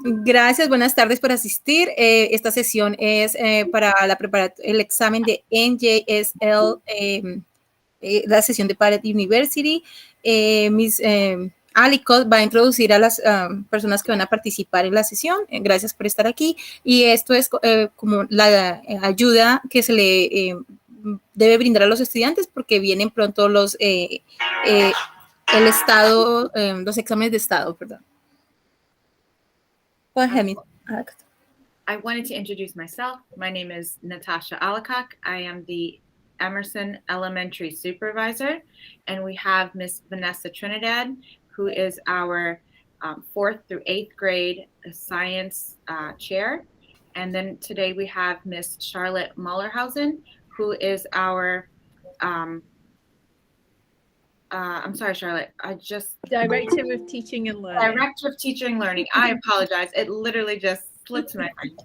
Gracias, buenas tardes por asistir. Esta sesión es para el examen de NJSL, la sesión de Pilot University. Miss Alicot va a introducir a las personas que van a participar en la sesión. Gracias por estar aquí. Y esto es como la ayuda que se le debe brindar a los estudiantes porque vienen pronto los exámenes de estado, perdón. Go ahead, Alex. I wanted to introduce myself. My name is Natasha Alakak. I am the Emerson Elementary Supervisor, and we have Miss Vanessa Trinidad, who is our 4th through 8th grade science chair. And then today we have Miss Charlotte Mullerhausen, who is our I'm sorry, Charlotte. Director of Teaching and Learning. Director of Teaching and Learning. I apologize. It literally just slipped my mind.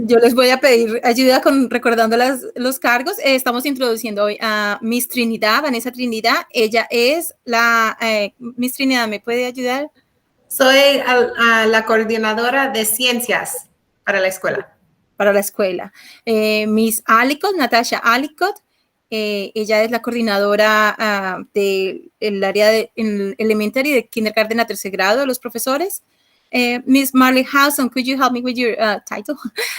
Yo les voy a pedir ayuda recordando los cargos. Estamos introduciendo hoy a Miss Trinidad, Vanessa Trinidad. Ella es Miss Trinidad, ¿me puede ayudar? Soy la coordinadora de ciencias para la escuela. Para la escuela. Miss Alicot, Natasha Alicot. Ella es la coordinadora del área de elementary de kindergarten a 3er grado, los profesores. Miss Marley Hudson, could you help me with your title?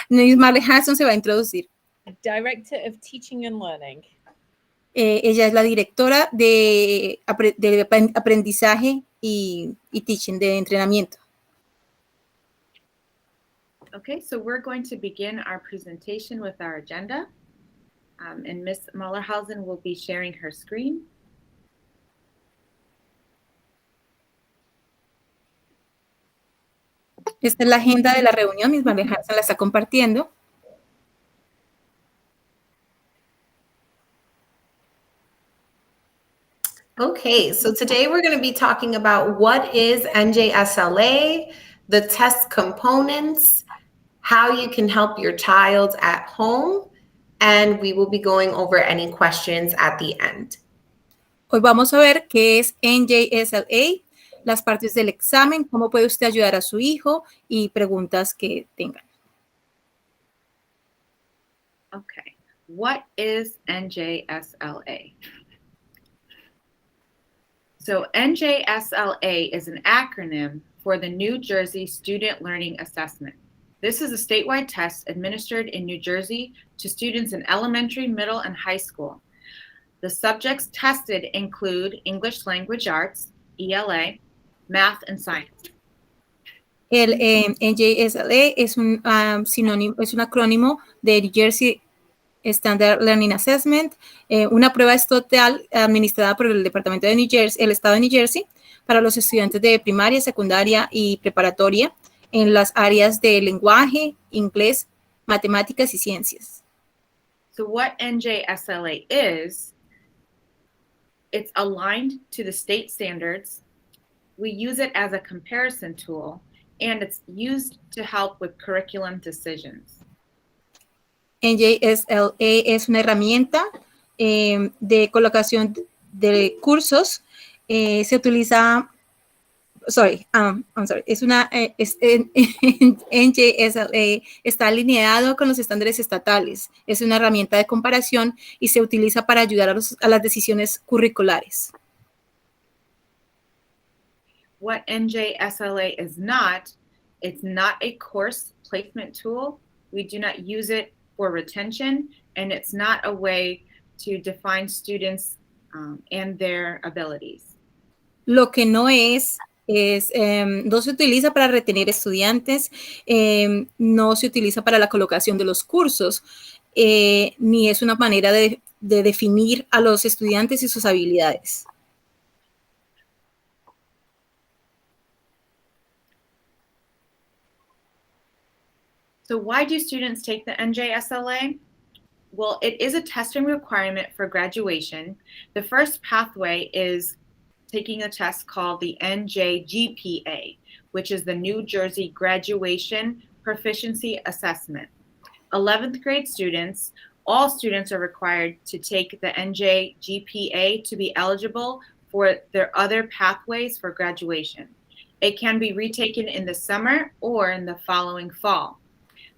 Miss Marley Hudson se va a introducir. Director of Teaching and Learning. Ella es la directora de aprendizaje y teaching, de entrenamiento. Okay, so we're going to begin our presentation with our agenda. And Miss Mullerhausen will be sharing her screen. Esta es la agenda de la reunión. Miss Mullerhausen la está compartiendo. Okay, so today we're going to be talking about what is NJSLA, the test components, how you can help your child at home, and we will be going over any questions at the end. Hoy vamos a ver qué es NJSLA, las partes del examen, cómo puede usted ayudar a su hijo y preguntas que tengan. Okay, what is NJSLA? So NJSLA is an acronym for the New Jersey Student Learning Assessment. This is a statewide test administered in New Jersey to students in elementary, middle, and high school. The subjects tested include English Language Arts, ELA, Math, and Science. El NJSLA es un acrónimo de New Jersey Standard Learning Assessment. Una prueba estatal administrada por el Departamento de New Jersey, el Estado de New Jersey, para los estudiantes de primaria, secundaria y preparatoria en las áreas de lenguaje, inglés, matemáticas y ciencias. So what NJSLA is, it's aligned to the state standards. We use it as a comparison tool, and it's used to help with curriculum decisions. NJSLA es una herramienta de colocación de cursos. Se utiliza... NJSLA está alineado con los estándares estatales. Es una herramienta de comparación y se utiliza para ayudar a las decisiones curriculares. What NJSLA is not, it's not a course placement tool. We do not use it for retention, and it's not a way to define students and their abilities. Lo que no no se utiliza para retener estudiantes, no se utiliza para la colocación de los cursos, ni es una manera de definir a los estudiantes y sus habilidades. So why do students take the NJSLA? Well, it is a testing requirement for graduation. The first pathway is taking a test called the NJGPA, which is the New Jersey Graduation Proficiency Assessment. 11th grade students, all students are required to take the NJGPA to be eligible for their other pathways for graduation. It can be retaken in the summer or in the following fall.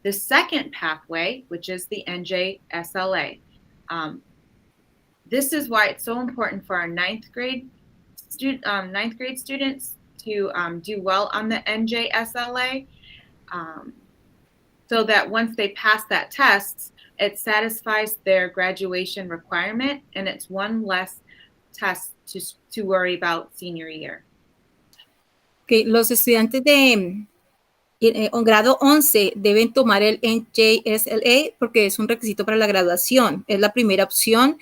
The second pathway, which is the NJSLA, this is why it's so important for our ninth grade students to do well on the NJSLA, so that once they pass that test, it satisfies their graduation requirement, and it's one less test to worry about senior year. Okay, los estudiantes de grado 11 deben tomar el NJSLA porque es un requisito para la graduación, es la primera opción.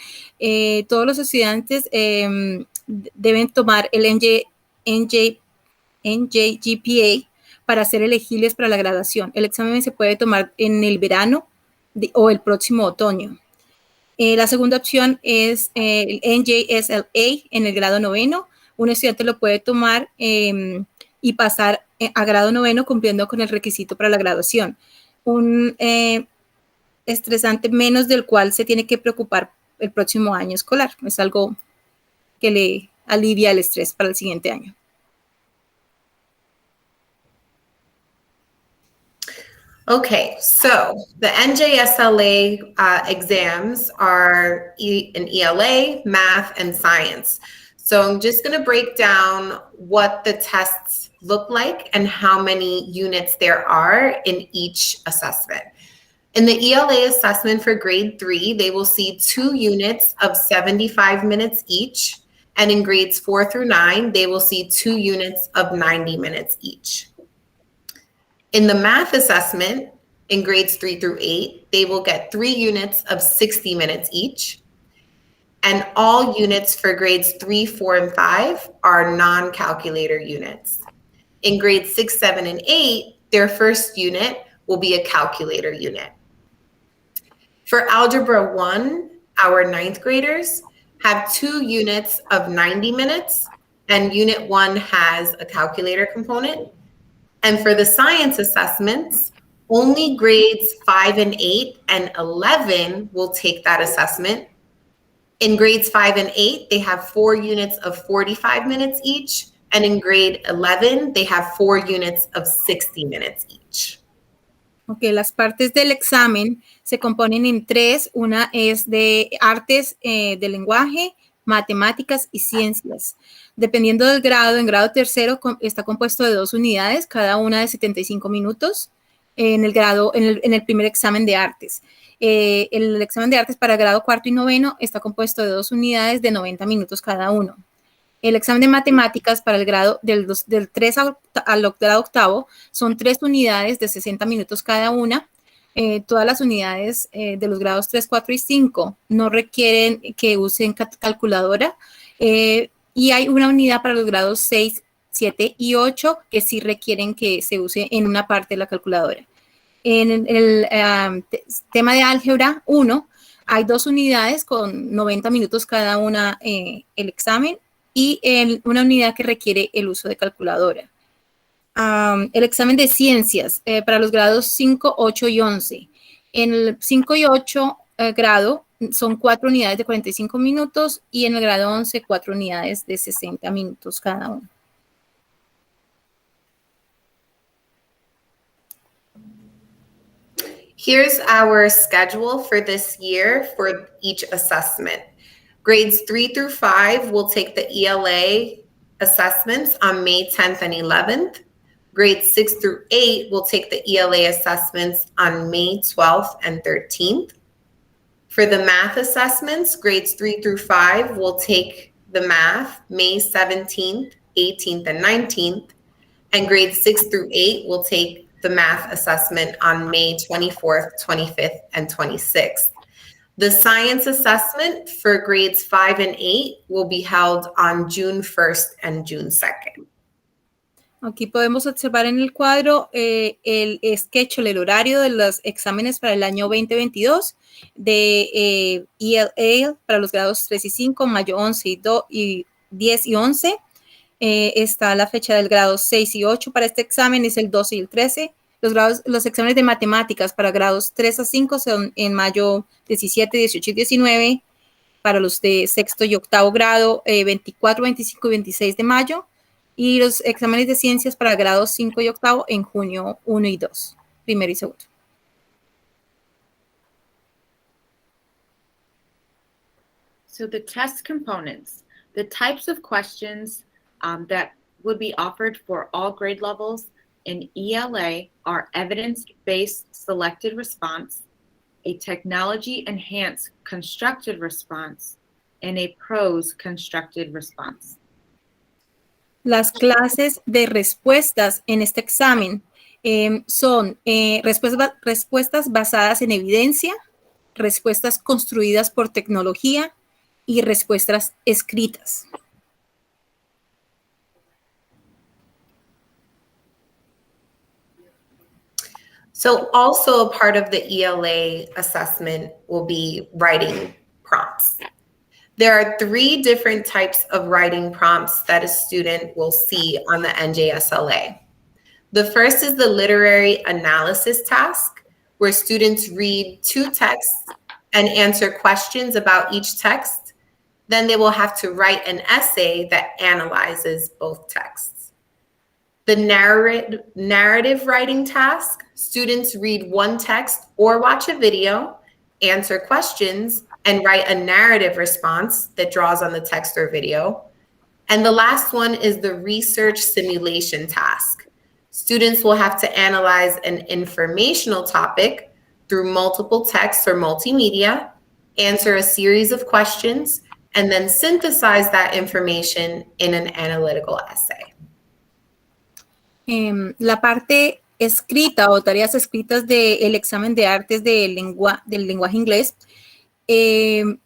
Todos los estudiantes deben tomar el NJGPA para ser elegibles para la graduación. El examen se puede tomar en el verano o el próximo otoño. La segunda opción es el NJSLA en el grado 9. Un estudiante lo puede tomar y pasar a grado 9 cumpliendo con el requisito para la graduación. Un estresante menos del cual se tiene que preocupar el próximo año escolar. Es algo que le alivia el estrés para el siguiente año. Okay, so the NJSLA exams are an ELA, math, and science. So I'm just going to break down what the tests look like and how many units there are in each assessment. In the ELA assessment for grade 3, they will see 2 units of 75 minutes each. And in grades 4 through 9, they will see 2 units of 90 minutes each. In the math assessment, in grades 3 through 8, they will get 3 units of 60 minutes each. And all units for grades 3, 4, and 5 are non-calculator units. In grades 6, 7, and 8, their first unit will be a calculator unit. For Algebra 1, our 9th graders have 2 units of 90 minutes, and Unit 1 has a calculator component. And for the science assessments, only grades 5 and 8 and 11 will take that assessment. In grades 5 and 8, they have 4 units of 45 minutes each. And in grade 11, they have 4 units of 60 minutes each. Okay, las partes del examen se componen en 3. Una es de artes de lenguaje, matemáticas y ciencias. Dependiendo del grado, en grado 3 está compuesto de 2 unidades, cada una de 75 minutos en el primer examen de artes. El examen de artes para grado 4 y 9 está compuesto de 2 unidades de 90 minutos cada uno. El examen de matemáticas para el grado del 3 al grado 8 son 3 unidades de 60 minutos cada una. Todas las unidades de los grados 3, 4 y 5 no requieren que usen calculadora. Y hay una unidad para los grados 6, 7 y 8 que sí requieren que se use en una parte de la calculadora. En el tema de álgebra 1 hay 2 unidades con 90 minutos cada una el examen y una unidad que requiere el uso de calculadora. El examen de ciencias para los grados 5, 8 y 11. En el 5 y 8 grado son 4 unidades de 45 minutos y en el grado 11 4 unidades de 60 minutos cada uno. Here's our schedule for this year for each assessment. Grades 3 through 5 will take the ELA assessments on May 10th and 11th. Grades 6 through 8 will take the ELA assessments on May 12th and 13th. For the math assessments, grades 3 through 5 will take the math May 17th, 18th, and 19th. And grades 6 through 8 will take the math assessment on May 24th, 25th, and 26th. The science assessment for grades 5 and 8 will be held on June 1st and June 2nd. Aquí podemos observar en el cuadro el schedule, el horario de los exámenes para el año 2022 de ELA para los grados 3 y 5, mayo 11 y 10 y 11. Está la fecha del grado 6 y 8 para este examen, es el 12 y el 13. Los exámenes de matemáticas para grados 3 a 5 son en mayo 17, 18 y 19. para los de sexto y octavo grado, 24, 25 y 26 de mayo, y los exámenes de ciencias para grados 5 y octavo en junio 1 y 2, primero y segundo. So the test components, the types of questions that would be offered for all grade levels in ELA are evidence-based selected response, a technology-enhanced constructed response, and a prose constructed response. Las clases de respuestas en este examen son respuestas basadas en evidencia, respuestas construidas por tecnología y respuestas escritas. So also a part of the ELA assessment will be writing prompts. There are 3 different types of writing prompts that a student will see on the NJSLA. The first is the literary analysis task, where students read 2 texts and answer questions about each text. Then they will have to write an essay that analyzes both texts. The narrative writing task, students read 1 text or watch a video, answer questions, and write a narrative response that draws on the text or video. And the last one is the research simulation task. Students will have to analyze an informational topic through multiple texts or multimedia, answer a series of questions, and then synthesize that information in an analytical essay. La parte escrita o tareas escritas del examen de artes del lenguaje inglés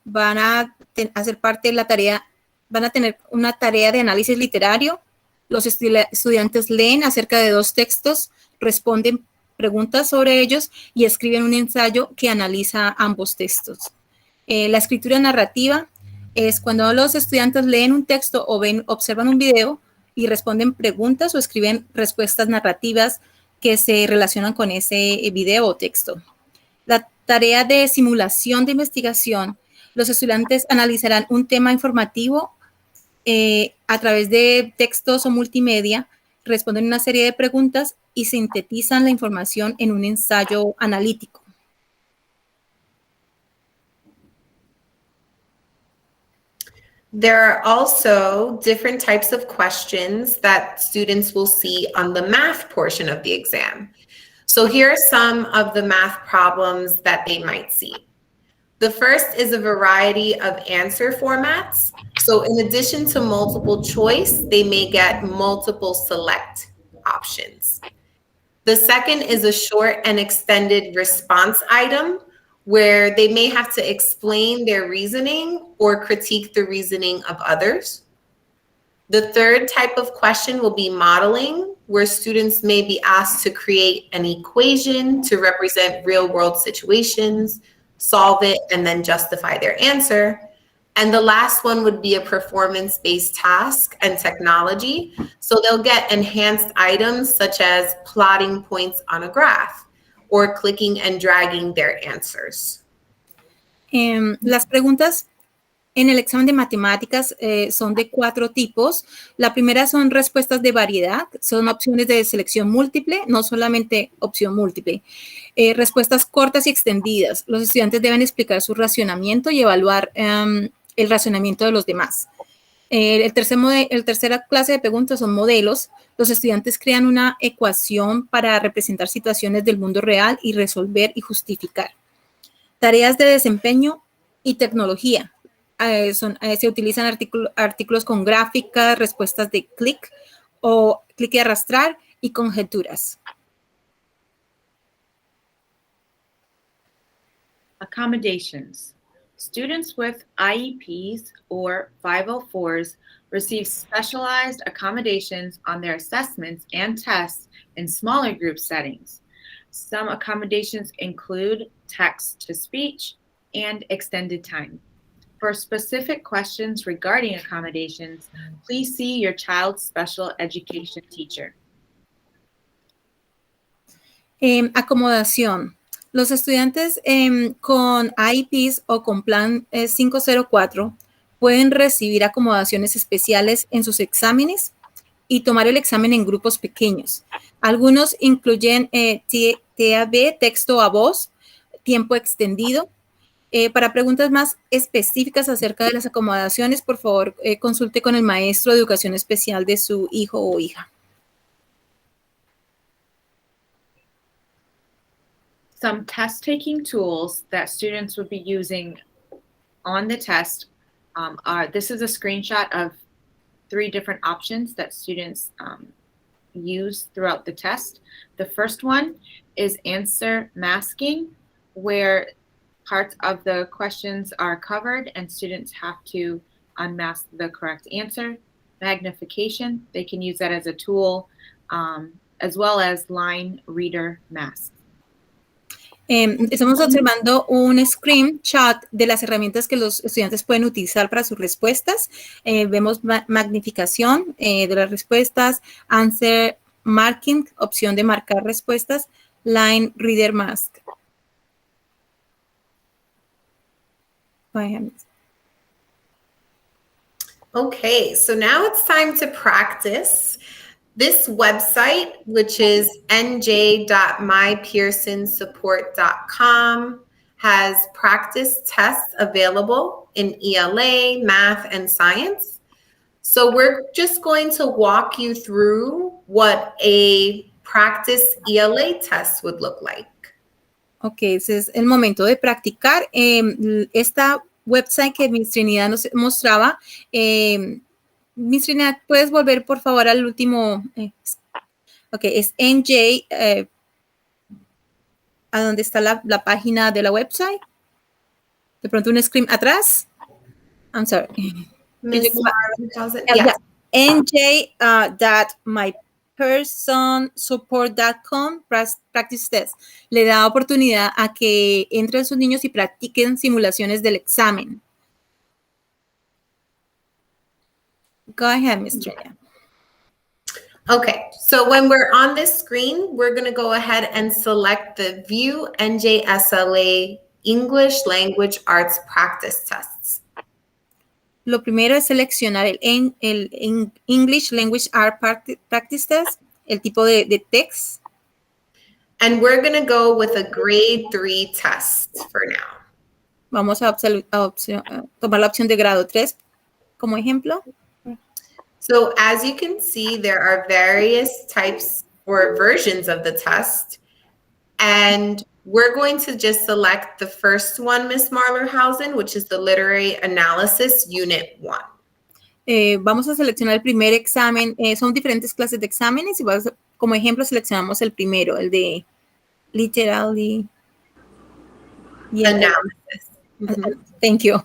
van a hacer parte de la tarea, van a tener una tarea de análisis literario. Los estudiantes leen acerca de 2 textos, responden preguntas sobre ellos y escriben un ensayo que analiza ambos textos. La escritura narrativa es cuando los estudiantes leen un texto o observan un video y responden preguntas o escriben respuestas narrativas que se relacionan con ese video o texto. La tarea de simulación de investigación, los estudiantes analizarán un tema informativo a través de textos o multimedia, responden una serie de preguntas y sintetizan la información en un ensayo analítico. There are also different types of questions that students will see on the math portion of the exam. So here are some of the math problems that they might see. The first is a variety of answer formats. So in addition to multiple choice, they may get multiple select options. The second is a short and extended response item, where they may have to explain their reasoning or critique the reasoning of others. The third type of question will be modeling, where students may be asked to create an equation to represent real-world situations, solve it, and then justify their answer. And the last one would be a performance-based task and technology. So they'll get enhanced items such as plotting points on a graph or clicking and dragging their answers. Las preguntas en el examen de matemáticas son de 4 tipos. La primera son respuestas de variedad, son opciones de selección múltiple, no solamente opción múltiple. Respuestas cortas y extendidas. Los estudiantes deben explicar su racionamiento y evaluar el racionamiento de los demás. Tercera clase de preguntas son modelos. Los estudiantes crean una ecuación para representar situaciones del mundo real y resolver y justificar. Tareas de desempeño y tecnología. Se utilizan artículos con gráficas, respuestas de clic o clic y arrastrar y conjeturas. Accommodations. Students with IEPs or 504s receive specialized accommodations on their assessments and tests in smaller group settings. Some accommodations include text-to-speech and extended time. For specific questions regarding accommodations, please see your child's special education teacher. Acomodación. Los estudiantes con IEPs o con Plan 504 pueden recibir acomodaciones especiales en sus exámenes y tomar el examen en grupos pequeños. Algunos incluyen TAB, texto a voz, tiempo extendido. Para preguntas más específicas acerca de las acomodaciones, por favor, consulte con el maestro de educación especial de su hijo o hija. Some test taking tools that students would be using on the test this is a screenshot of 3 different options that students use throughout the test. The first one is answer masking, where parts of the questions are covered and students have to unmask the correct answer. Magnification, they can use that as a tool, as well as line reader mask. Estamos observando un screenshot de las herramientas que los estudiantes pueden utilizar para sus respuestas. Vemos magnificación de las respuestas, answer marking, opción de marcar respuestas, line reader mask. Okay, so now it's time to practice. This website, which is nj.mypearsonsupport.com, has practice tests available in ELA, math, and science. So we're just going to walk you through what a practice ELA test would look like. Ok, ese es el momento de practicar. Esta website que Miss Trinidad nos mostraba, Miss Trinidad, ¿puedes volver por favor al último? Ok, es NJ, a donde está la página de la website. De pronto un screen atrás. I'm sorry. Miss Yeah. NJ.mypersonsupport.com practice test. Le da oportunidad a que entren sus niños y practiquen simulaciones del examen. Go ahead, Ms. Trina. Okay, so when we're on this screen, we're going to go ahead and select the View NJSLA English Language Arts Practice Tests. Lo primero es seleccionar el English Language Arts Practice Test, el tipo de text. And we're going to go with a grade 3 test for now. Vamos a tomar la opción de grado 3 como ejemplo. So as you can see, there are various types or versions of the test. And we're going to just select the first one, Ms. Marlerhausen, which is the Literary Analysis Unit 1. Vamos a seleccionar el primer examen. Son diferentes clases de exámenes y como ejemplo seleccionamos el primero, el de Literary Analysis. Mm-hmm. Thank you.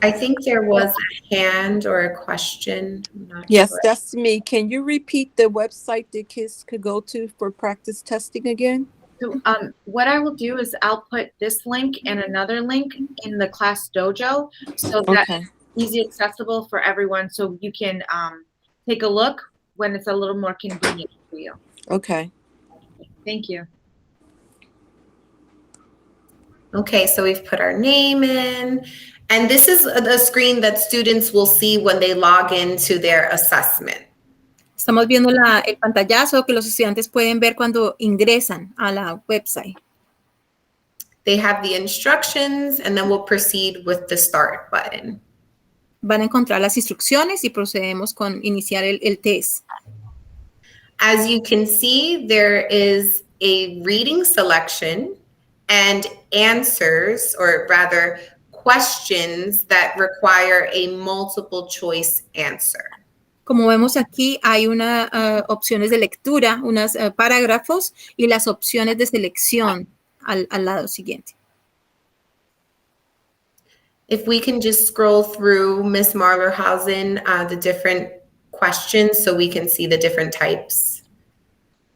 I think there was a hand or a question. Yes, sure. That's me. Can you repeat the website the kids could go to for practice testing again? So what I will do is I'll put this link and another link in the class dojo so that Okay. it's easy accessible for everyone, so you can take a look when it's a little more convenient for you. Okay. Thank you. Okay, so we've put our name in. And this is the screen that students will see when they log into their assessment. Estamos viendo el pantallazo que los estudiantes pueden ver cuando ingresan a la website. They have the instructions, and then we'll proceed with the start button. Van a encontrar las instrucciones y procedemos con iniciar el test. As you can see, there is a reading selection and answers, or rather, questions that require a multiple choice answer. Como vemos aquí, hay unas opciones de lectura, unos parágrafos y las opciones de selección al lado siguiente. If we can just scroll through, Ms. Marlerhausen, the different questions so we can see the different types.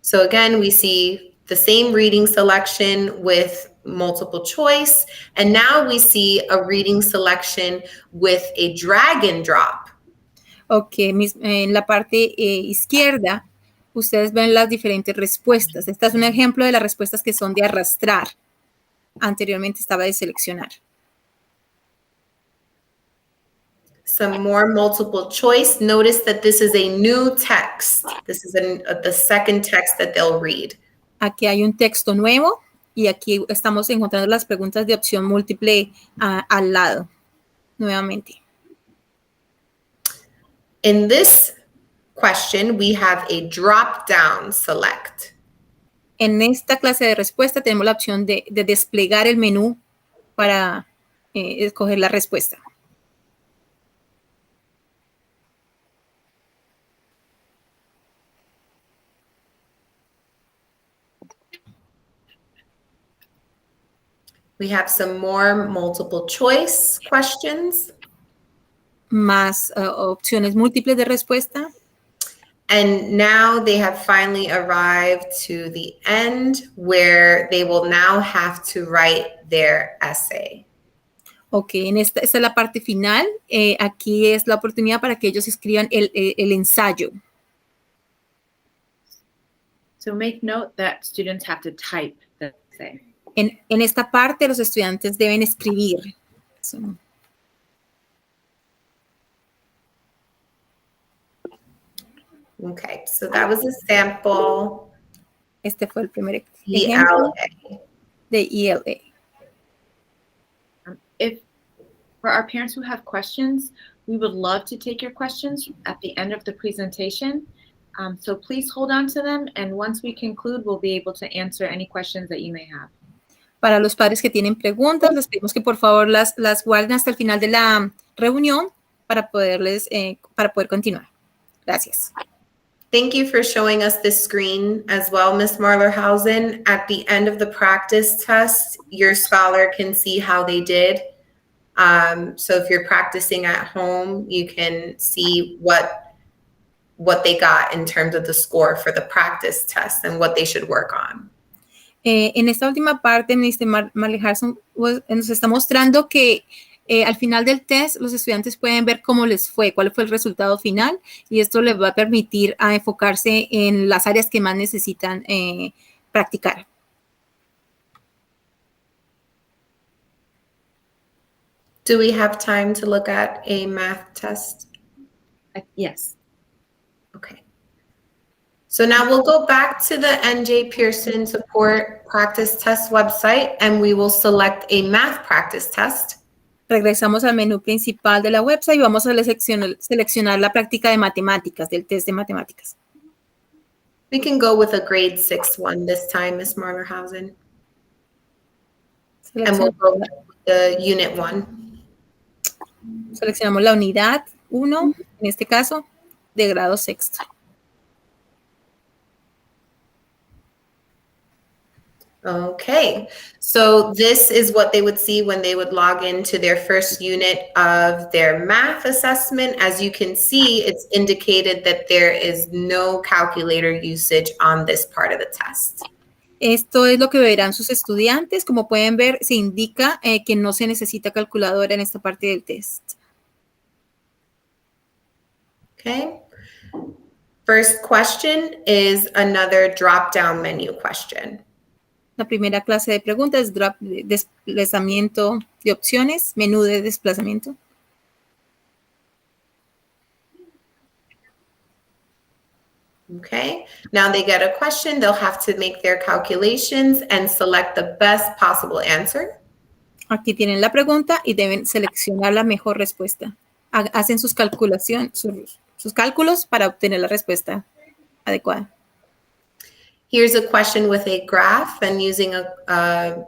So again, we see the same reading selection with multiple choice, and now we see a reading selection with a drag and drop. Ok, en la parte izquierda ustedes ven las diferentes respuestas. Este es un ejemplo de las respuestas que son de arrastrar. Anteriormente estaba de seleccionar. Some more multiple choice. Notice that this is a new text. This is the second text that they'll read. Aquí hay un texto nuevo y aquí estamos encontrando las preguntas de opción múltiple al lado, nuevamente. In this question, we have a drop-down select. En esta clase de respuesta tenemos la opción de desplegar el menú para escoger la respuesta. We have some more multiple choice questions. Más opciones múltiples de respuesta. And now they have finally arrived to the end where they will now have to write their essay. Ok, esta es la parte final. Aquí es la oportunidad para que ellos escriban el ensayo. So make note that students have to type the essay. En esta parte los estudiantes deben escribir. So, Okay, so that was a sample este fue el primer ejemplo ELA. de ELA. If for our parents who have questions, we would love to take your questions at the end of the presentation. So please hold on to them, and once we conclude, we'll be able to answer any questions that you may have. Para los padres que tienen preguntas, les pedimos que por favor las guarden hasta el final de la reunión para poder continuar. Gracias. Thank you for showing us this screen as well, Ms. Marlerhausen. At the end of the practice test, your scholar can see how they did. So if you're practicing at home, you can see what they got in terms of the score for the practice test and what they should work on. En esta última parte, Mr. Marlerhausen nos está mostrando que al final del test, los estudiantes pueden ver cómo les fue, cuál fue el resultado final, y esto les va a permitir enfocarse en las áreas que más necesitan practicar. Do we have time to look at a math test? Yes. Okay. So now we'll go back to the NJ Pearson Support Practice Test website, and we will select a math practice test. Regresamos al menú principal de la website y vamos a seleccionar la práctica de matemáticas, del test de matemáticas. We can go with a grade 6 one this time, Ms. Marlerhausen. And we'll go with the unit 1. Seleccionamos la unidad 1, en este caso, de grado sexto. Okay, so this is what they would see when they would log into their first unit of their math assessment. As you can see, it's indicated that there is no calculator usage on this part of the test. Esto es lo que verán sus estudiantes. Como pueden ver, se indica que no se necesita calculadora en esta parte del test. Okay. First question is another drop-down menu question. La primera clase de preguntas es desplazamiento de opciones, menú de desplazamiento. Okay, now they get a question, they'll have to make their calculations and select the best possible answer. Aquí tienen la pregunta y deben seleccionar la mejor respuesta. Hacen sus calculaciones, sus cálculos para obtener la respuesta adecuada. Here's a question with a graph, and using a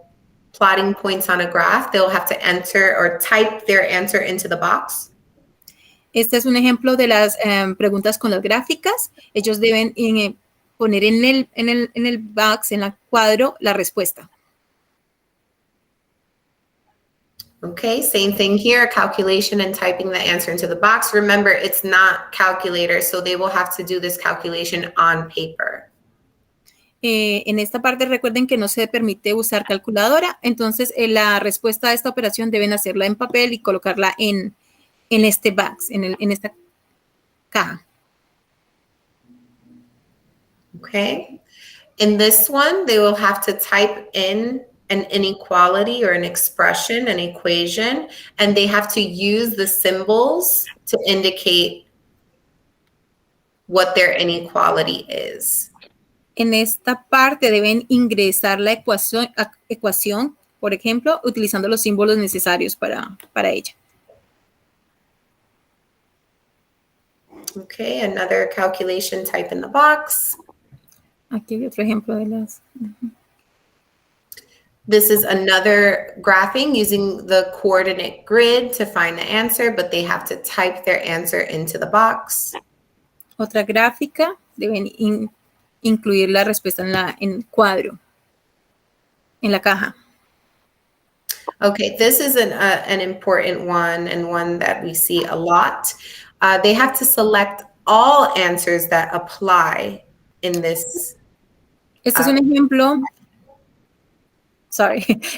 plotting points on a graph, they'll have to enter or type their answer into the box. Este es un ejemplo de las preguntas con las gráficas. Ellos deben poner en el box, en el cuadro, la respuesta. Okay, same thing here, calculation and typing the answer into the box. Remember, it's not calculator, so they will have to do this calculation on paper. En esta parte recuerden que no se permite usar calculadora, entonces la respuesta a esta operación deben hacerla en papel y colocarla en este box, en esta caja. Okay. In this one, they will have to type in an inequality or an expression, an equation, and they have to use the symbols to indicate what their inequality is. En esta parte deben ingresar la ecuación, por ejemplo, utilizando los símbolos necesarios para ella. Okay, another calculation type in the box. Aquí hay otro ejemplo de las... This is another graphing using the coordinate grid to find the answer, but they have to type their answer into the box. Otra gráfica, deben incluir la respuesta en el cuadro, en la caja. Okay, this is an important one and one that we see a lot. They have to select all answers that apply in this. Este es un ejemplo.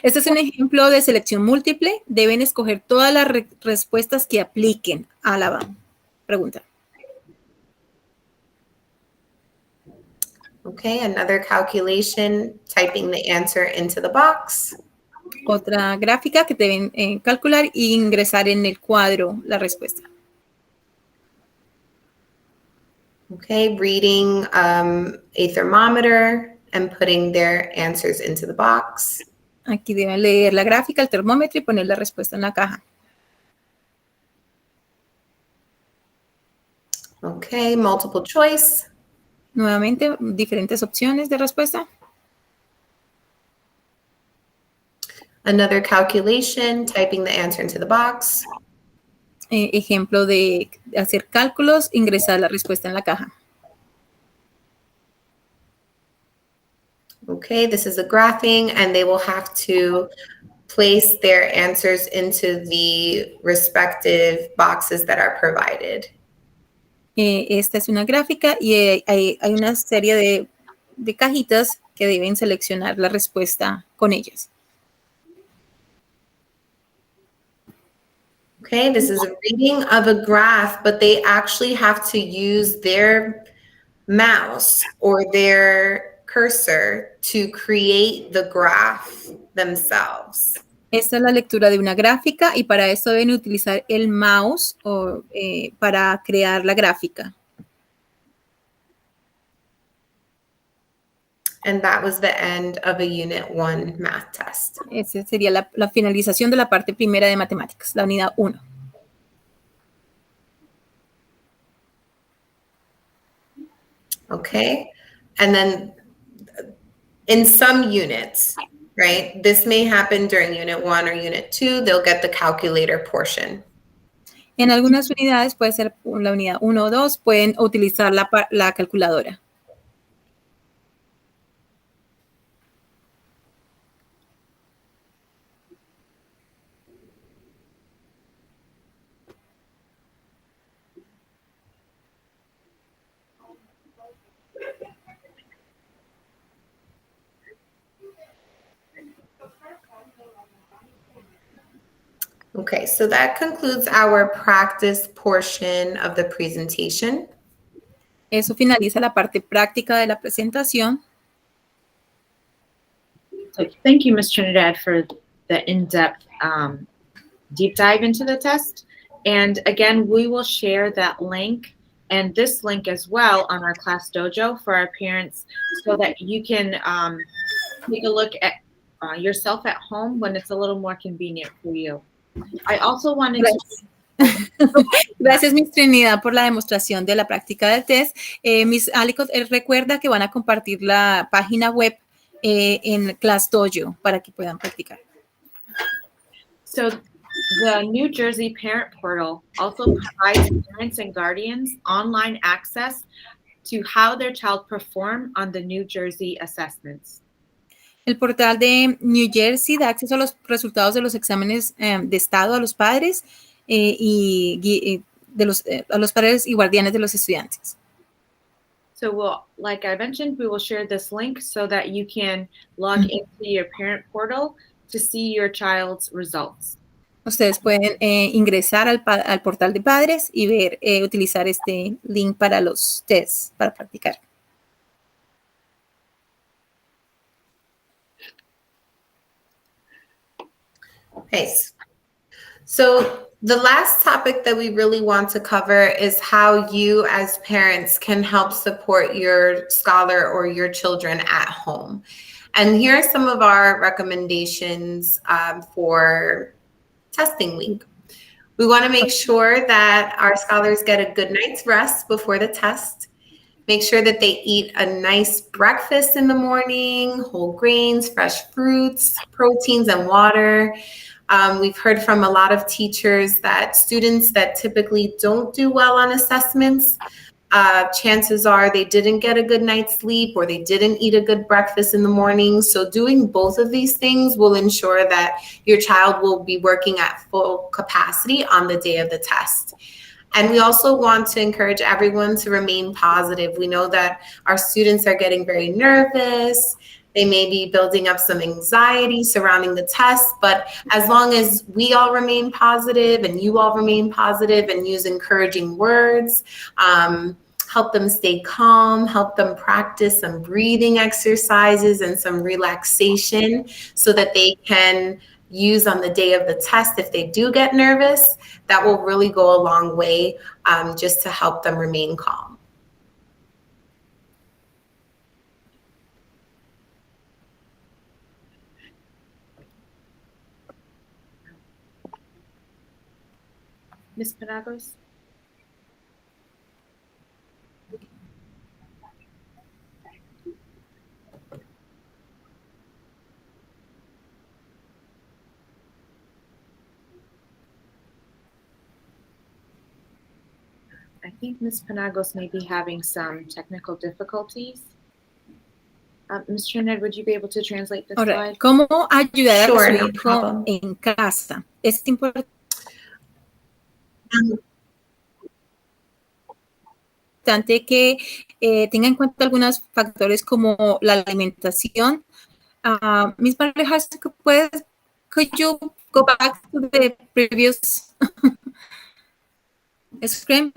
Este es un ejemplo de selección múltiple. Deben escoger todas las respuestas que apliquen a la pregunta. Okay, another calculation, typing the answer into the box. Otra gráfica que deben calcular e ingresar en el cuadro la respuesta. Okay, reading a thermometer and putting their answers into the box. Aquí deben leer la gráfica, el termómetro y poner la respuesta en la caja. Okay, multiple choice. Nuevamente, diferentes opciones de respuesta. Another calculation, typing the answer into the box. Ejemplo de hacer cálculos, ingresar la respuesta en la caja. Okay, this is a graphing, and they will have to place their answers into the respective boxes that are provided. Esta es una gráfica y hay una serie de cajitas que deben seleccionar la respuesta con ellas. Okay, this is a reading of a graph, but they actually have to use their mouse or their cursor to create the graph themselves. Esta es la lectura de una gráfica y para eso deben utilizar el mouse para crear la gráfica. And that was the end of a Unit 1 math test. Esa sería la finalización de la parte primera de matemáticas, la unidad 1. Okay, and then in some units, right, this may happen during Unit 1 or Unit 2, they'll get the calculator portion. En algunas unidades, puede ser la unidad 1 o 2, pueden utilizar la calculadora. Okay, so that concludes our practice portion of the presentation. Eso finaliza la parte práctica de la presentación. So thank you, Ms. Trinidad, for the in-depth deep dive into the test. And again, we will share that link and this link as well on our class dojo for our parents so that you can take a look at yourself at home when it's a little more convenient for you. I also wanted to... Gracias, Miss Trinidad, por la demostración de la práctica del test. Miss Alicot, recuerda que van a compartir la página web en Class Dojo para que puedan practicar. So the New Jersey Parent Portal also provides parents and guardians online access to how their child performed on the New Jersey assessments. El portal de New Jersey da acceso a los resultados de los exámenes de estado a los padres a los padres y guardianes de los estudiantes. So like I mentioned, we will share this link so that you can log into your parent portal to see your child's results. Ustedes pueden ingresar al portal de padres y utilizar este link para los tests, para practicar. Okay. So the last topic that we really want to cover is how you as parents can help support your scholar or your children at home. And here are some of our recommendations for testing week. We want to make sure that our scholars get a good night's rest before the test. Make sure that they eat a nice breakfast in the morning, whole grains, fresh fruits, proteins, and water. We've heard from a lot of teachers that students that typically don't do well on assessments, chances are they didn't get a good night's sleep or they didn't eat a good breakfast in the morning. So doing both of these things will ensure that your child will be working at full capacity on the day of the test. And we also want to encourage everyone to remain positive. We know that our students are getting very nervous. They may be building up some anxiety surrounding the test, but as long as we all remain positive and you all remain positive and use encouraging words, help them stay calm, help them practice some breathing exercises and some relaxation so that they can use on the day of the test if they do get nervous. That will really go a long way just to help them remain calm. Ms. Penagos? I think Ms. Penagos may be having some technical difficulties. Ms. Trinidad, would you be able to translate this Ahora, slide? ¿cómo ayudar Sure, a su no hijo problem. en casa? Es importante que tenga en cuenta algunos factores como la alimentación. Miss Marejas, could you go back to the previous screen?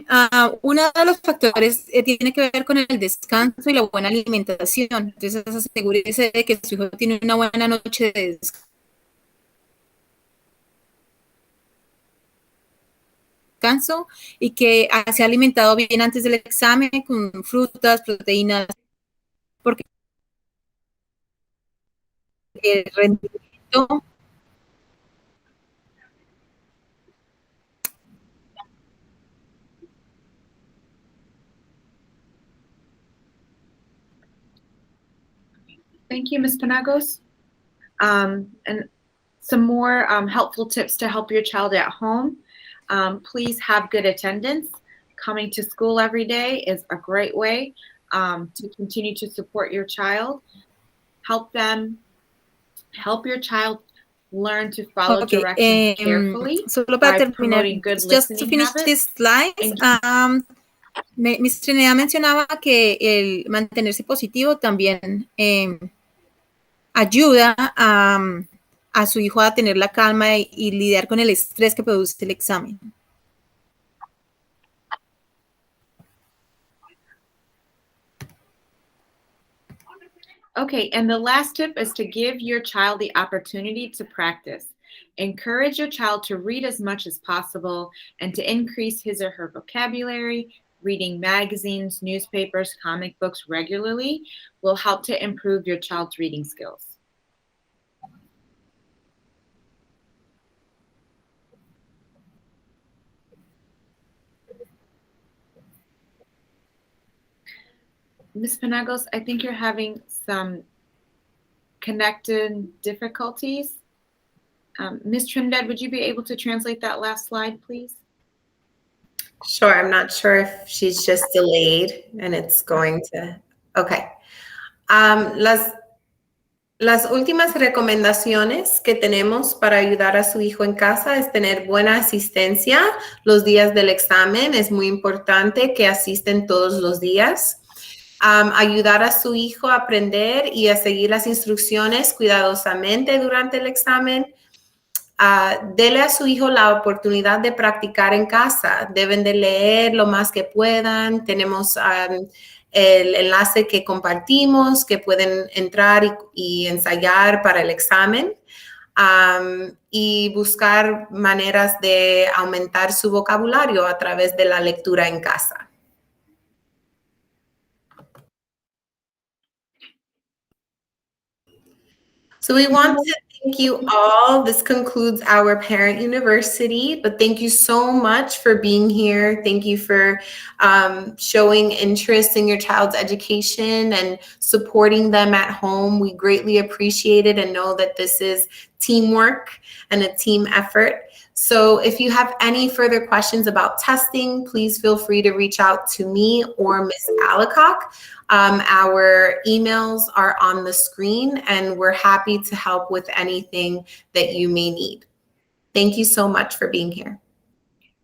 Uno de los factores tiene que ver con el descanso y la buena alimentación. Entonces, asegúrese de que su hijo tiene una buena noche de descanso y que se ha alimentado bien antes del examen con frutas, proteínas, porque el rendimiento. Thank you, Ms. Penagos. And some more helpful tips to help your child at home. Please have good attendance. Coming to school every day is a great way to continue to support your child. Help your child learn to follow directions carefully Solo para by terminar, promoting good just to listening finish habits. this slide, Ms. Trinidad mencionaba que el mantenerse positivo también ayuda a su hijo a tener la calma y lidiar con el estrés que produce el examen. Okay, and the last tip is to give your child the opportunity to practice. Encourage your child to read as much as possible and to increase his or her vocabulary. Reading magazines, newspapers, comic books regularly will help to improve your child's reading skills. Ms. Penagos, I think you're having some connected difficulties. Ms. Trinidad, would you be able to translate that last slide, please? Sure, I'm not sure if she's just delayed and it's going to, okay. Las últimas recomendaciones que tenemos para ayudar a su hijo en casa es tener buena asistencia los días del examen. Es muy importante que asisten todos los días. Ayudar a su hijo a aprender y a seguir las instrucciones cuidadosamente durante el examen. Dele a su hijo la oportunidad de practicar en casa. Deben de leer lo más que puedan. Tenemos el enlace que compartimos, que pueden entrar y ensayar para el examen. y buscar maneras de aumentar su vocabulario a través de la lectura en casa. So we want to thank you all. This concludes our parent university, but thank you so much for being here. Thank you for showing interest in your child's education and supporting them at home. We greatly appreciate it and know that this is teamwork and a team effort. So if you have any further questions about testing, please feel free to reach out to me or Ms. Allicock. Our emails are on the screen, and we're happy to help with anything that you may need. Thank you so much for being here.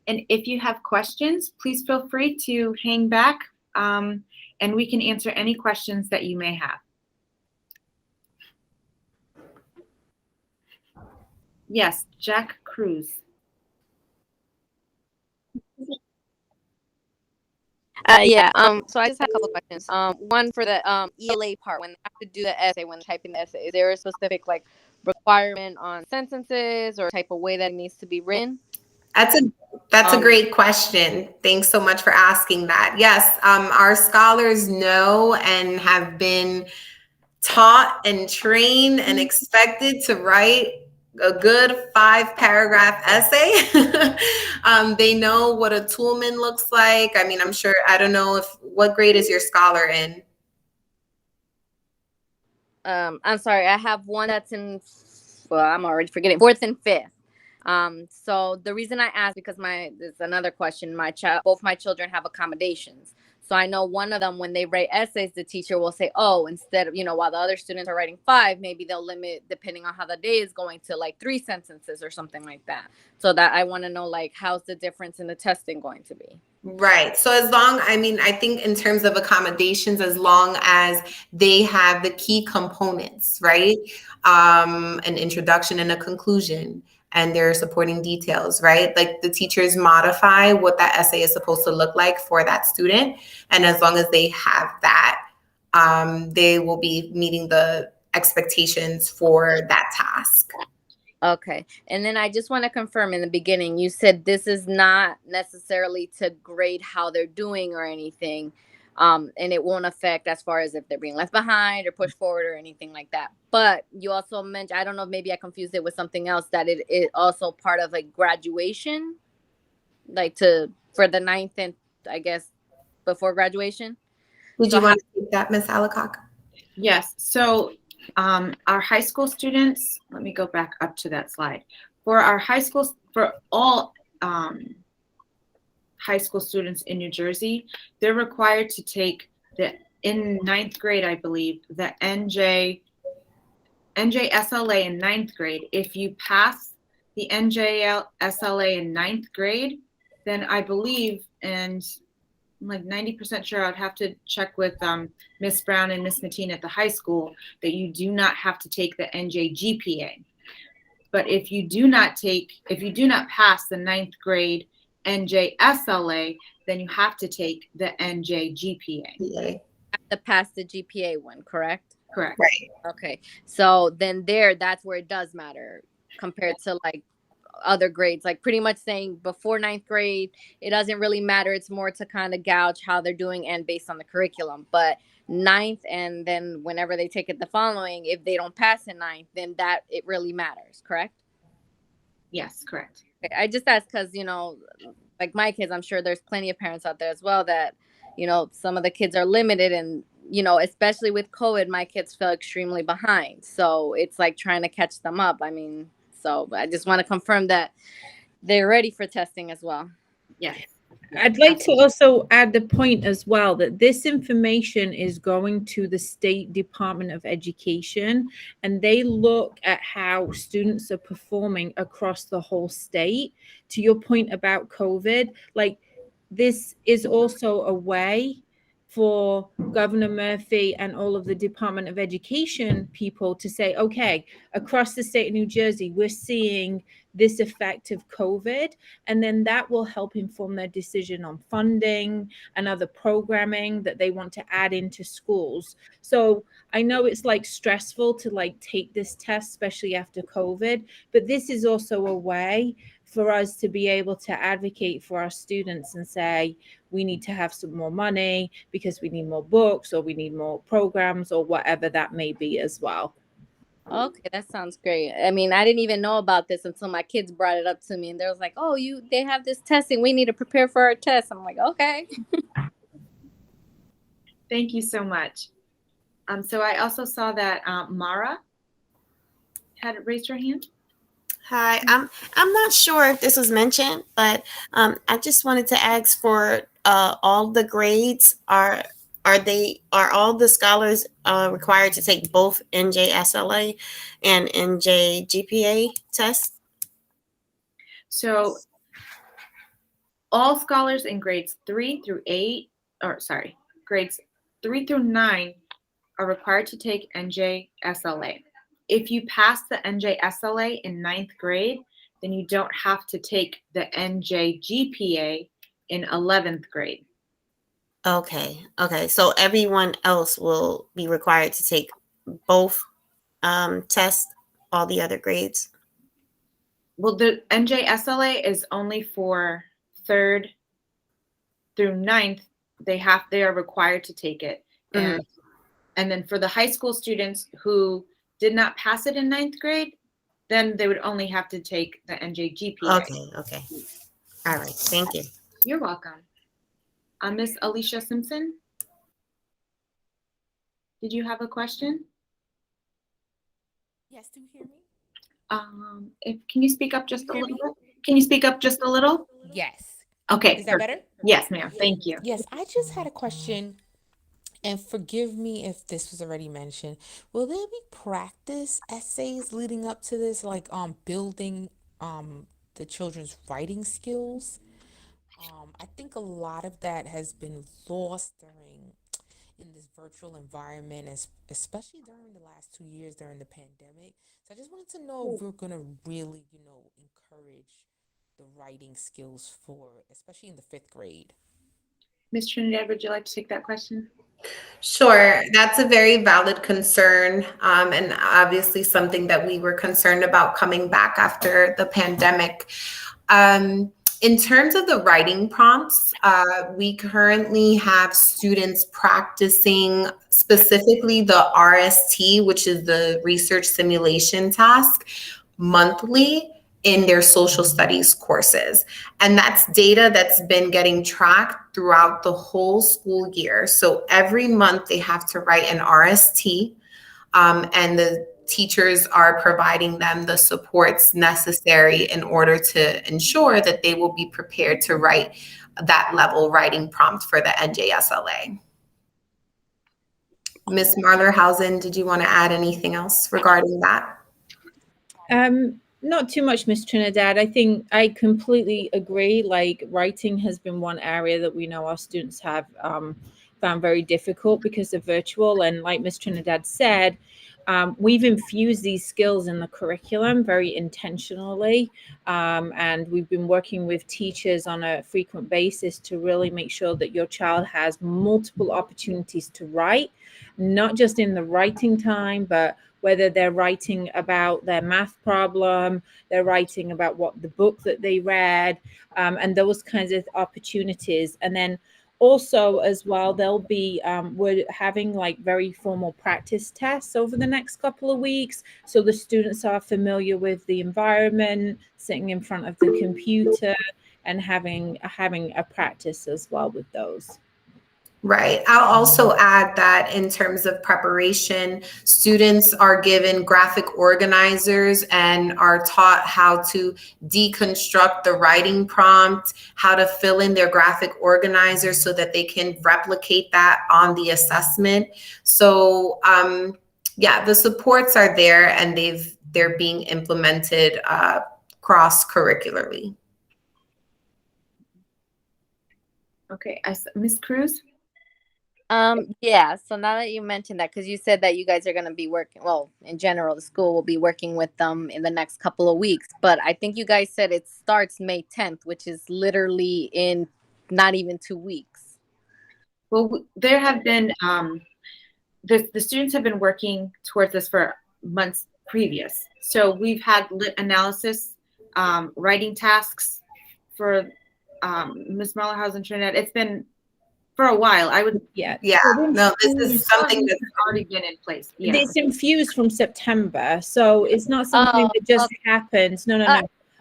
And if you have questions, please feel free to hang back, and we can answer any questions that you may have. Yes, Jack Cruz. So I just had a couple of questions. One for the ELA part, when they have to do the essay, when typing the essay, is there a specific like requirement on sentences or type of way that it needs to be written? That's a great question. Thanks so much for asking that. Yes, our scholars know and have been taught and trained and expected to write a good 5-paragraph essay. They know what a Toolman looks like. I mean, I'm sure, I don't know what grade is your scholar in? I'm sorry, I have one that's in, well, I'm already forgetting, 4th and 5th. So the reason I asked, because there's another question, both my children have accommodations. So I know one of them, when they write essays, the teacher will say, oh, instead of, while the other students are writing 5, maybe they'll limit, depending on how the day is going, to like 3 sentences or something like that. So that I want to know, like, how's the difference in the testing going to be? Right. So I think in terms of accommodations, as long as they have the key components, right? An introduction and a conclusion, and their supporting details, right? Like the teachers modify what that essay is supposed to look like for that student. And as long as they have that, they will be meeting the expectations for that task. Okay. And then I just want to confirm, in the beginning, you said this is not necessarily to grade how they're doing or anything. And it won't affect as far as if they're being left behind or pushed forward or anything like that. But you also mentioned, I don't know, maybe I confused it with something else, that it is also part of like graduation, like for the 9th and I guess before graduation. Would you want to take that, Ms. Allicock? Yes. So our high school students, let me go back up to that slide. For our high school, for all high school students in New Jersey, they're required to take in 9th grade, I believe, the NJSLA in 9th grade. If you pass the NJSLA in 9th grade, then I believe, and I'm like 90% sure, I'd have to check with Miss Brown and Miss Mateen at the high school, that you do not have to take the NJGPA. But if you do not pass the 9th grade NJSLA, then you have to take the NJGPA. You have to pass the GPA one, correct? Correct. Right. Okay. So then that's where it does matter compared to like other grades, like pretty much saying before 9th grade, it doesn't really matter. It's more to kind of gauge how they're doing and based on the curriculum. But 9th, and then whenever they take it the following, if they don't pass in 9th, then that it really matters, correct? Yes, correct. Okay. I just asked because, like my kids, I'm sure there's plenty of parents out there as well that, some of the kids are limited, and, especially with COVID, my kids fell extremely behind. So it's like trying to catch them up. I mean, so I just want to confirm that they're ready for testing as well. Yes. I'd like to also add the point as well that this information is going to the State Department of Education, and they look at how students are performing across the whole state. To your point about COVID, like this is also a way for Governor Murphy and all of the Department of Education people to say, okay, across the state of New Jersey, we're seeing this effect of COVID, and then that will help inform their decision on funding and other programming that they want to add into schools. So I know it's like stressful to like take this test, especially after COVID, but this is also a way for us to be able to advocate for our students and say, we need to have some more money because we need more books or we need more programs or whatever that may be as well. Okay, that sounds great. I mean, I didn't even know about this until my kids brought it up to me, and they was like, "Oh, they have this testing. We need to prepare for our test." I'm like, "Okay." Thank you so much. So I also saw that Mara had raised her hand. Hi, I'm not sure if this was mentioned, but I just wanted to ask for all the grades. Are all the scholars required to take both NJSLA and NJGPA tests? So all scholars in grades 3 through 9 are required to take NJSLA. If you pass the NJSLA in 9th grade, then you don't have to take the NJGPA in 11th grade. Okay. So everyone else will be required to take both tests, all the other grades? Well, the NJSLA is only for 3rd through 9th. They are required to take it. Mm-hmm. And then for the high school students who did not pass it in 9th grade, then they would only have to take the NJGPA. Okay. All right. Thank you. You're welcome. Miss Alicia Simpson, did you have a question? Yes, do you hear me? Can you speak up just a little bit? Can you speak up just a little? Yes. Okay. Is that better? Yes, ma'am. Thank you. Yes, I just had a question, and forgive me if this was already mentioned. Will there be practice essays leading up to this, like building the children's writing skills? I think a lot of that has been lost in this virtual environment, especially during the last 2 years during the pandemic. So I just wanted to know if we're going to really, encourage the writing skills especially in the 5th grade. Ms. Trinidad, would you like to take that question? Sure, that's a very valid concern, and obviously something that we were concerned about coming back after the pandemic. In terms of the writing prompts, we currently have students practicing specifically the RST, which is the research simulation task, monthly in their social studies courses. And that's data that's been getting tracked throughout the whole school year. So every month they have to write an RST, and the teachers are providing them the supports necessary in order to ensure that they will be prepared to write that level writing prompt for the NJSLA. Ms. Marlerhausen, did you want to add anything else regarding that? Not too much, Miss Trinidad. I think I completely agree. Like, writing has been one area that we know our students have found very difficult because of virtual. And like Miss Trinidad said, we've infused these skills in the curriculum very intentionally. And we've been working with teachers on a frequent basis to really make sure that your child has multiple opportunities to write, not just in the writing time, but whether they're writing about their math problem, they're writing about what the book that they read, and those kinds of opportunities. And then also as well, they'll be, we're having like very formal practice tests over the next couple of weeks. So the students are familiar with the environment, sitting in front of the computer and having a practice as well with those. Right. I'll also add that in terms of preparation, students are given graphic organizers and are taught how to deconstruct the writing prompt, how to fill in their graphic organizer so that they can replicate that on the assessment. So yeah, the supports are there and they're being implemented cross-curricularly. Okay, Ms. Cruz? Yeah, so now that you mentioned that, because you said that you guys are going to be working, well, in general, the school will be working with them in the next couple of weeks, but I think you guys said it starts May 10th, which is literally in not even 2 weeks. Well, there have been the students have been working towards this for months previous. So we've had lit analysis, writing tasks for Ms. Marlerhausen Trinidad. It's been for a while. I would Yeah. No, this is something that's already been in place. Yeah. It's infused from September, so it's not something that just happens. No.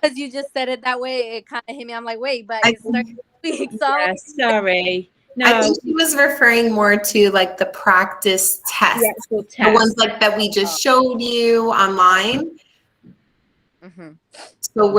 Because you just said it that way, it kind of hit me. I'm like, wait, but I it starts 2 weeks. So Yeah, sorry. I No, think she was referring more to like the practice tests, the actual the test. ones like that we just showed you online. So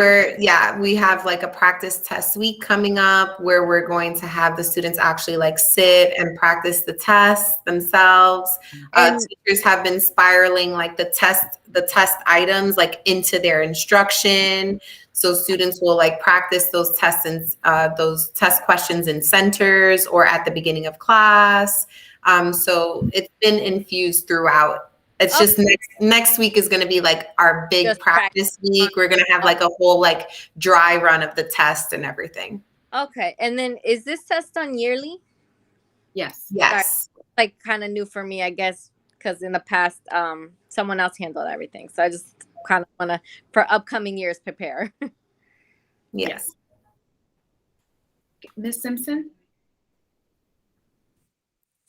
we have like a practice test week coming up where we're going to have the students actually like sit and practice the tests themselves. Teachers have been spiraling like the test items like into their instruction. So students will like practice those tests and those test questions in centers or at the beginning of class. So it's been infused throughout. It's just next week is going to be like our big Just practice week. We're going to have like a whole like dry run of the test and everything. Okay. And then is this test done yearly? Yes. Yes. Like kind of new for me, I guess, because in the past, someone else handled everything. So I just kind of want to, for upcoming years, prepare. Yes. Ms. Simpson?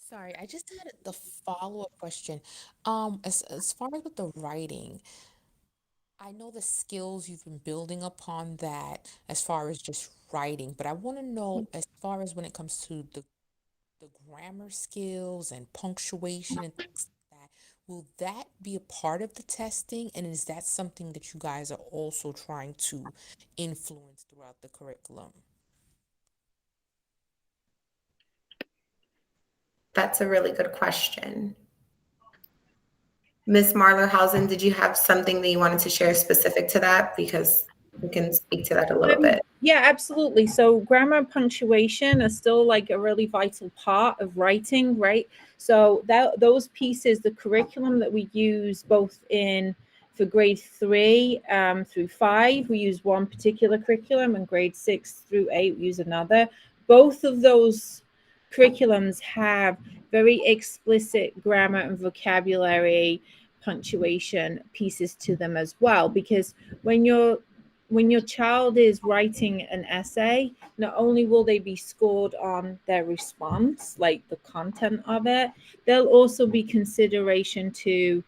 Sorry, I just had the follow-up question. As far as with the writing, I know the skills you've been building upon that as far as just writing, but I want to know as far as when it comes to the grammar skills and punctuation and things like that, will that be a part of the testing? And is that something that you guys are also trying to influence throughout the curriculum? That's a really good question. Ms. Marlerhausen, did you have something that you wanted to share specific to that? Because we can speak to that a little bit. Yeah, absolutely. So grammar and punctuation are still like a really vital part of writing, right? So those pieces, the curriculum that we use both for grade 3 through 5, we use one particular curriculum, and grade 6 through 8 we use another. Both of those curriculums have very explicit grammar and vocabulary punctuation pieces to them as well, because when your child is writing an essay, not only will they be scored on their response, like the content of it, there'll also be consideration to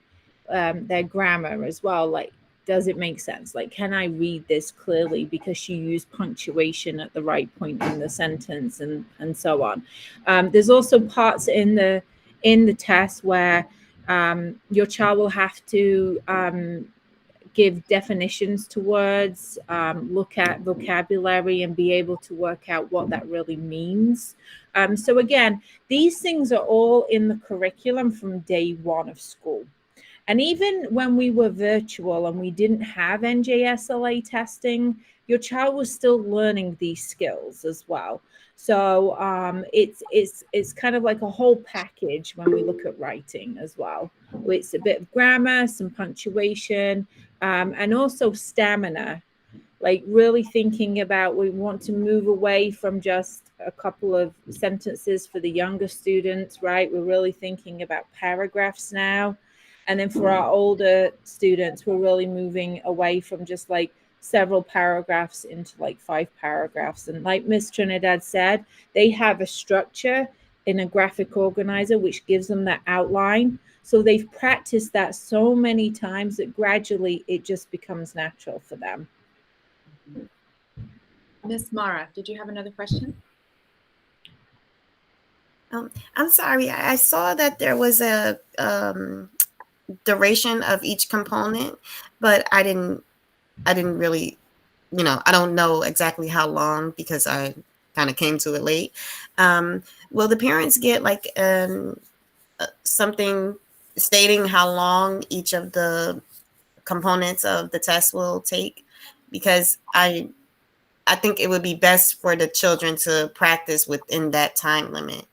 their grammar as well. Like, does it make sense? Like, can I read this clearly because you use punctuation at the right point in the sentence, and so on. There's also parts in the test where your child will have to give definitions to words, look at vocabulary, and be able to work out what that really means. So again, these things are all in the curriculum from day one of school. And even when we were virtual and we didn't have NJSLA testing, your child was still learning these skills as well. So it's kind of like a whole package when we look at writing as well. It's a bit of grammar, some punctuation, and also stamina. Like really thinking about, we want to move away from just a couple of sentences for the younger students, right? We're really thinking about paragraphs now. And then for our older students, we're really moving away from just like several paragraphs into like 5 paragraphs. And like Miss Trinidad said, they have a structure in a graphic organizer, which gives them that outline. So they've practiced that so many times that gradually it just becomes natural for them. Ms. Mara, did you have another question? I'm sorry. I saw that there was a duration of each component, but I didn't really, I don't know exactly how long because I kind of came to it late. Will the parents get like something stating how long each of the components of the test will take? Because I think it would be best for the children to practice within that time limit.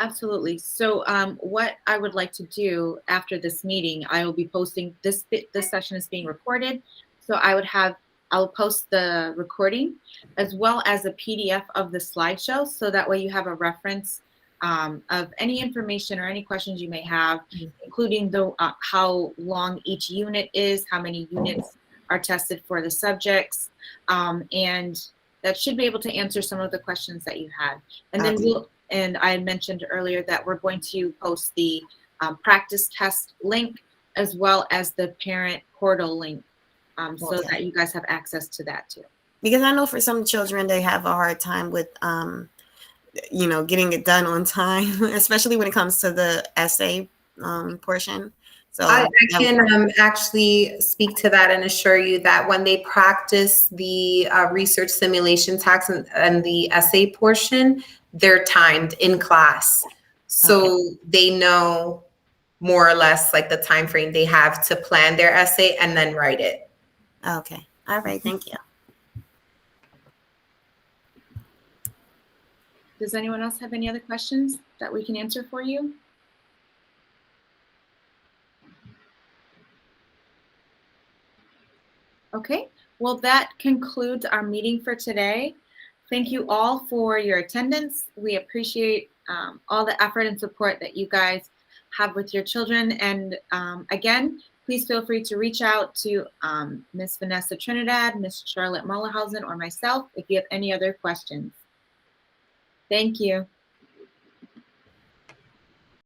Absolutely. So what I would like to do after this meeting, I will be posting this session is being recorded. So I'll post the recording as well as a PDF of the slideshow. So that way you have a reference of any information or any questions you may have, including the how long each unit is, how many units are tested for the subjects, and that should be able to answer some of the questions that you had. And then and I had mentioned earlier that we're going to post the practice test link as well as the parent portal link so that you guys have access to that too. Because I know for some children, they have a hard time with, getting it done on time, especially when it comes to the essay portion. So I can actually speak to that and assure you that when they practice the research simulation task and the essay portion, they're timed in class. So they know more or less like the time frame they have to plan their essay and then write it. Okay. All right. Thank you. Does anyone else have any other questions that we can answer for you? Okay, well, that concludes our meeting for today. Thank you all for your attendance. We appreciate all the effort and support that you guys have with your children. And again, please feel free to reach out to Ms. Vanessa Trinidad, Ms. Charlotte Mullerhausen, or myself if you have any other questions. Thank you.